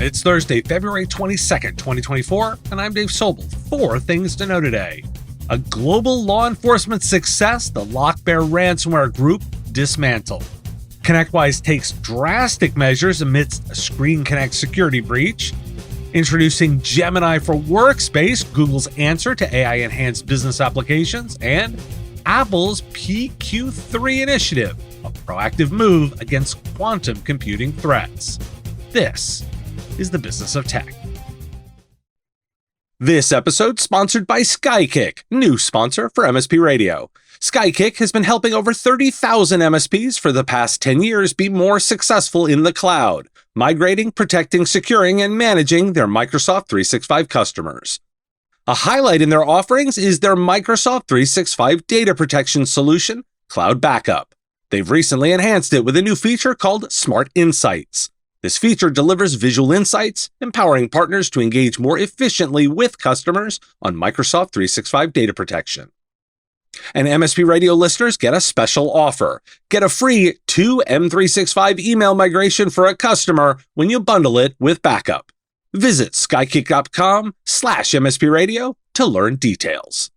It's Thursday, February 22nd, 2024, and I'm Dave Sobel. 4 things to know today. A global law enforcement success, the LockBit ransomware group dismantled. ConnectWise takes drastic measures amidst a ScreenConnect security breach. Introducing Gemini for Workspace, Google's answer to AI-enhanced business applications. And Apple's PQ3 initiative, a proactive move against quantum computing threats. This is the Business of Tech. This episode sponsored by Skykick, new sponsor for MSP Radio. Skykick has been helping over 30,000 MSPs for the past 10 years be more successful in the cloud, migrating, protecting, securing, and managing their Microsoft 365 customers. A highlight in their offerings is their Microsoft 365 data protection solution, Cloud Backup. They've recently enhanced it with a new feature called Smart Insights. This feature delivers visual insights, empowering partners to engage more efficiently with customers on Microsoft 365 data protection. And MSP Radio listeners get a special offer. Get a free 2 M365 email migration for a customer when you bundle it with backup. Visit skykick.com/MSP Radio to learn details.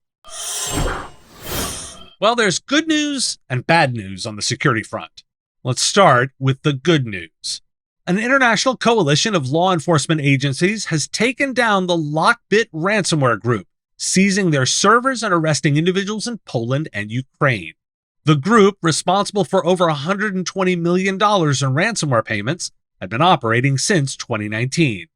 Well, there's good news and bad news on the security front. Let's start with the good news. An international coalition of law enforcement agencies has taken down the LockBit ransomware group, seizing their servers and arresting individuals in Poland and Ukraine. The group, responsible for over $120 million in ransomware payments, had been operating since 2019.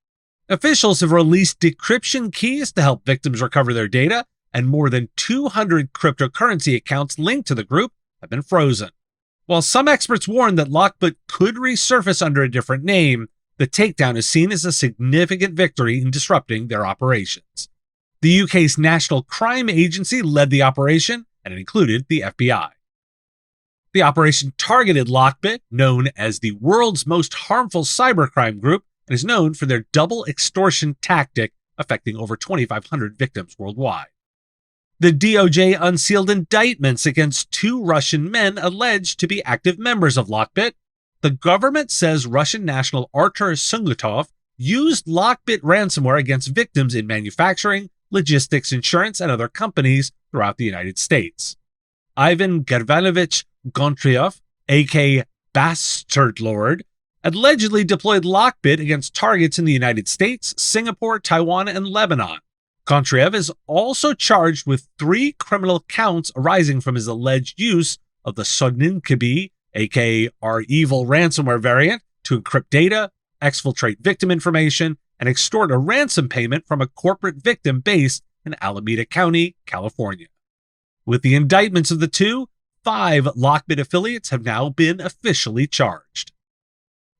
Officials have released decryption keys to help victims recover their data, and more than 200 cryptocurrency accounts linked to the group have been frozen. While some experts warn that LockBit could resurface under a different name, the takedown is seen as a significant victory in disrupting their operations. The UK's National Crime Agency led the operation, and it included the FBI. The operation targeted LockBit, known as the world's most harmful cybercrime group, and is known for their double extortion tactic, affecting over 2,500 victims worldwide. The DOJ unsealed indictments against 2 Russian men alleged to be active members of LockBit. The government says Russian national Artur Sungatov used LockBit ransomware against victims in manufacturing, logistics, insurance, and other companies throughout the United States. Ivan Gervanovich Gontriev, aka Bastard Lord, allegedly deployed LockBit against targets in the United States, Singapore, Taiwan, and Lebanon. Kontriev is also charged with 3 criminal counts arising from his alleged use of the Sodninkabi, aka our evil ransomware variant, to encrypt data, exfiltrate victim information, and extort a ransom payment from a corporate victim based in Alameda County, California. With the indictments of the 2, 5 LockBit affiliates have now been officially charged.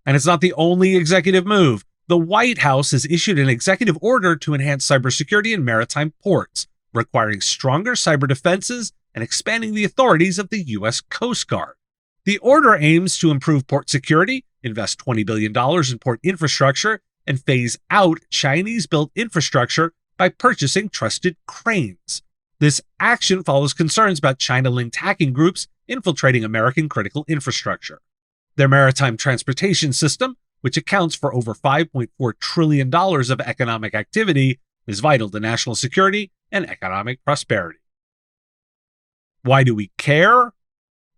And it's not the only executive move. The White House has issued an executive order to enhance cybersecurity in maritime ports, requiring stronger cyber defenses and expanding the authorities of the U.S. Coast Guard. The order aims to improve port security, invest $20 billion in port infrastructure, and phase out Chinese-built infrastructure by purchasing trusted cranes. This action follows concerns about China-linked hacking groups infiltrating American critical infrastructure. Their maritime transportation system, which accounts for over $5.4 trillion of economic activity, is vital to national security and economic prosperity. Why do we care?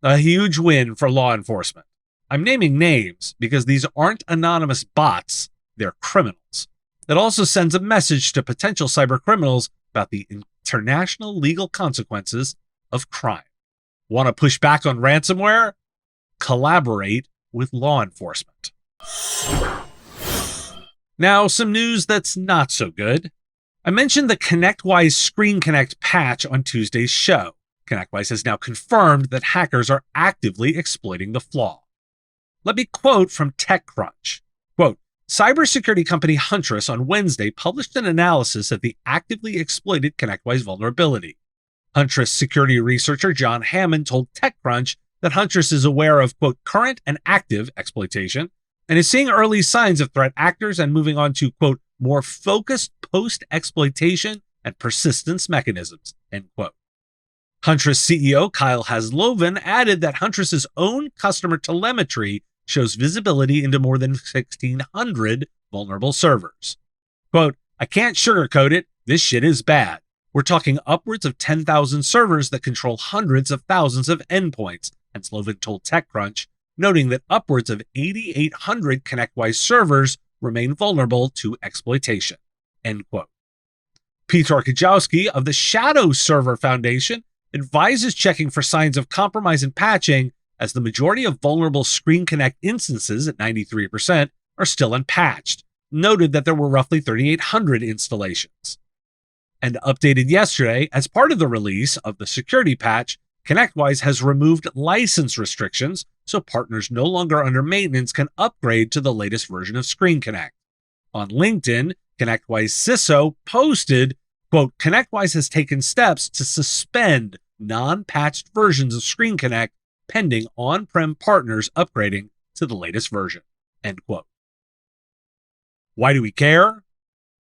A huge win for law enforcement. I'm naming names because these aren't anonymous bots, they're criminals. It also sends a message to potential cybercriminals about the international legal consequences of crime. Want to push back on ransomware? Collaborate with law enforcement. Now, some news that's not so good. I mentioned the ConnectWise ScreenConnect patch on Tuesday's show. ConnectWise has now confirmed that hackers are actively exploiting the flaw. Let me quote from TechCrunch. Quote, cybersecurity company Huntress on Wednesday published an analysis of the actively exploited ConnectWise vulnerability. Huntress security researcher John Hammond told TechCrunch that Huntress is aware of, quote, current and active exploitation, and is seeing early signs of threat actors and moving on to, quote, more focused post-exploitation and persistence mechanisms, end quote. Huntress CEO Kyle Hasloven added that Huntress's own customer telemetry shows visibility into more than 1,600 vulnerable servers. Quote, I can't sugarcoat it, this shit is bad. We're talking upwards of 10,000 servers that control hundreds of thousands of endpoints, Hensloven told TechCrunch, noting that upwards of 8,800 ConnectWise servers remain vulnerable to exploitation. End quote. Peter Kajowski of the Shadow Server Foundation advises checking for signs of compromise and patching, as the majority of vulnerable ScreenConnect instances at 93% are still unpatched, noted that there were roughly 3,800 installations. And updated yesterday, as part of the release of the security patch, ConnectWise has removed license restrictions so partners no longer under maintenance can upgrade to the latest version of ScreenConnect. On LinkedIn, ConnectWise CISO posted, quote, ConnectWise has taken steps to suspend non-patched versions of ScreenConnect pending on-prem partners upgrading to the latest version, end quote. Why do we care?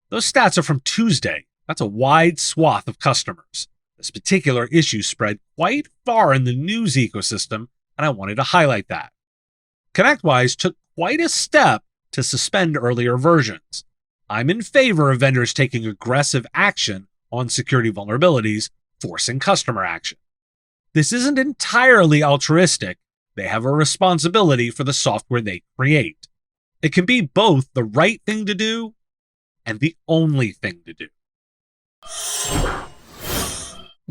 Those stats are from Tuesday. That's a wide swath of customers. This particular issue spread quite far in the news ecosystem, and I wanted to highlight that. ConnectWise took quite a step to suspend earlier versions. I'm in favor of vendors taking aggressive action on security vulnerabilities, forcing customer action. This isn't entirely altruistic. They have a responsibility for the software they create. It can be both the right thing to do and the only thing to do.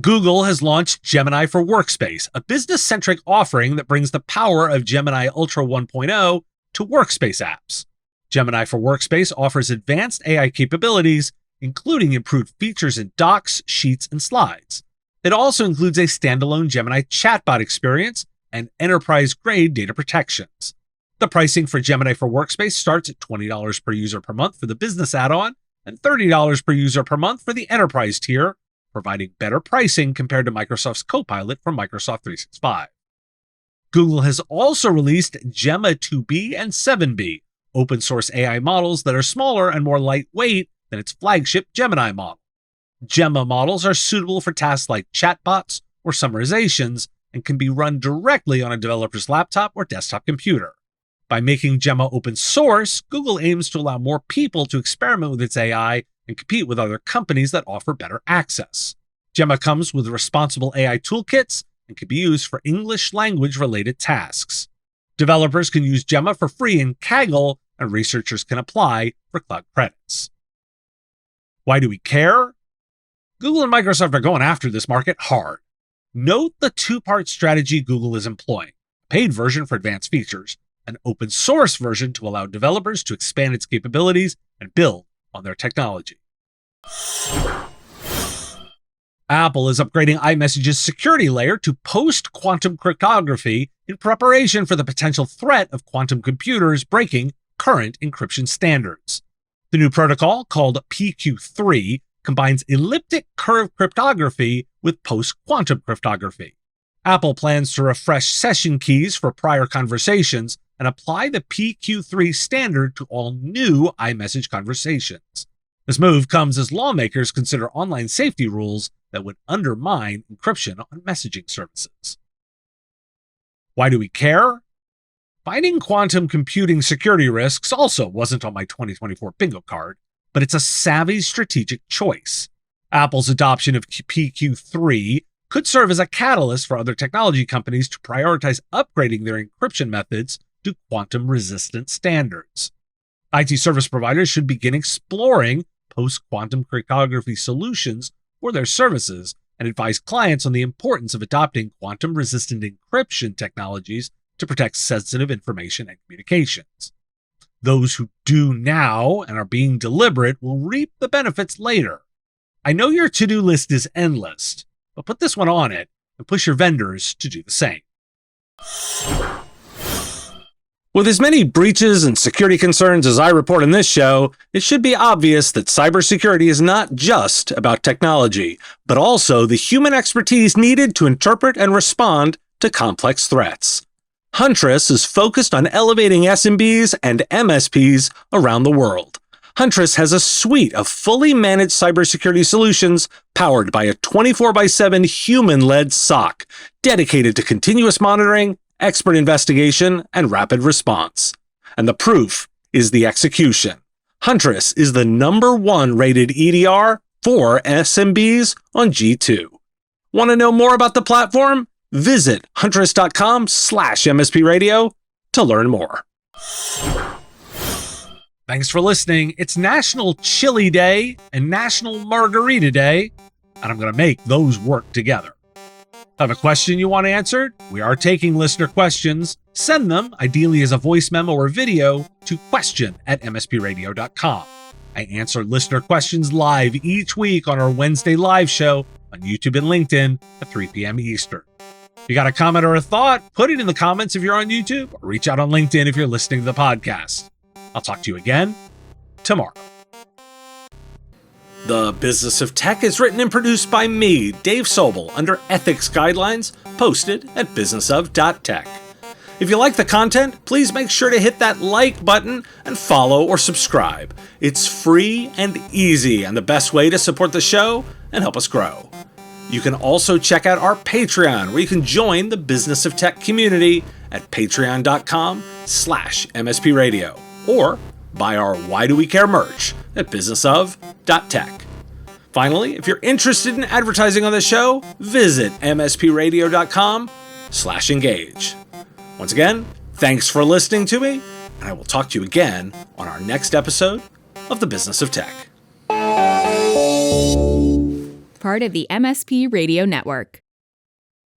Google has launched Gemini for Workspace, a business-centric offering that brings the power of Gemini Ultra 1.0 to Workspace apps. Gemini for Workspace offers advanced AI capabilities, including improved features in docs, sheets, and slides. It also includes a standalone Gemini chatbot experience and enterprise-grade data protections. The pricing for Gemini for Workspace starts at $20 per user per month for the business add-on and $30 per user per month for the enterprise tier, providing better pricing compared to Microsoft's Copilot from Microsoft 365. Google has also released Gemma 2B and 7B, open source AI models that are smaller and more lightweight than its flagship Gemini model. Gemma models are suitable for tasks like chatbots or summarizations and can be run directly on a developer's laptop or desktop computer. By making Gemma open source, Google aims to allow more people to experiment with its AI and compete with other companies that offer better access. Gemma comes with responsible AI toolkits and can be used for English language-related tasks. Developers can use Gemma for free in Kaggle, and researchers can apply for cloud credits. Why do we care? Google and Microsoft are going after this market hard. Note the two-part strategy Google is employing: a paid version for advanced features, an open source version to allow developers to expand its capabilities and build on their technology. Apple is upgrading iMessage's security layer to post-quantum cryptography in preparation for the potential threat of quantum computers breaking current encryption standards. The new protocol, called PQ3, combines elliptic curve cryptography with post-quantum cryptography. Apple plans to refresh session keys for prior conversations and apply the PQ3 standard to all new iMessage conversations. This move comes as lawmakers consider online safety rules that would undermine encryption on messaging services. Why do we care? Fighting quantum computing security risks also wasn't on my 2024 bingo card, but it's a savvy strategic choice. Apple's adoption of PQ3 could serve as a catalyst for other technology companies to prioritize upgrading their encryption methods to quantum-resistant standards. IT service providers should begin exploring post-quantum cryptography solutions for their services and advise clients on the importance of adopting quantum-resistant encryption technologies to protect sensitive information and communications. Those who do now and are being deliberate will reap the benefits later. I know your to-do list is endless, but put this one on it and push your vendors to do the same. With as many breaches and security concerns as I report in this show, it should be obvious that cybersecurity is not just about technology, but also the human expertise needed to interpret and respond to complex threats. Huntress is focused on elevating SMBs and MSPs around the world. Huntress has a suite of fully managed cybersecurity solutions powered by a 24/7 human-led SOC, dedicated to continuous monitoring, expert investigation, and rapid response. And the proof is the execution. Huntress is the #1 rated EDR for SMBs on G2. Want to know more about the platform? Visit huntress.com/MSP Radio to learn more. Thanks for listening. It's National Chili Day and National Margarita Day, and I'm going to make those work together. Have a question you want answered? We are taking listener questions. Send them, ideally as a voice memo or video, to question@mspradio.com. I answer listener questions live each week on our Wednesday live show on YouTube and LinkedIn at 3 p.m. Eastern. If you got a comment or a thought, put it in the comments if you're on YouTube, or reach out on LinkedIn if you're listening to the podcast. I'll talk to you again tomorrow. The Business of Tech is written and produced by me, Dave Sobel, under ethics guidelines posted at businessof.tech. If you like the content, please make sure to hit that like button and follow or subscribe. It's free and easy and the best way to support the show and help us grow. You can also check out our Patreon, where you can join the Business of Tech community at patreon.com/MSP Radio, or buy our Why Do We Care merch at businessof.tech. Finally, if you're interested in advertising on the show, visit mspradio.com/engage. Once again, thanks for listening to me, and I will talk to you again on our next episode of The Business of Tech. Part of the MSP Radio Network.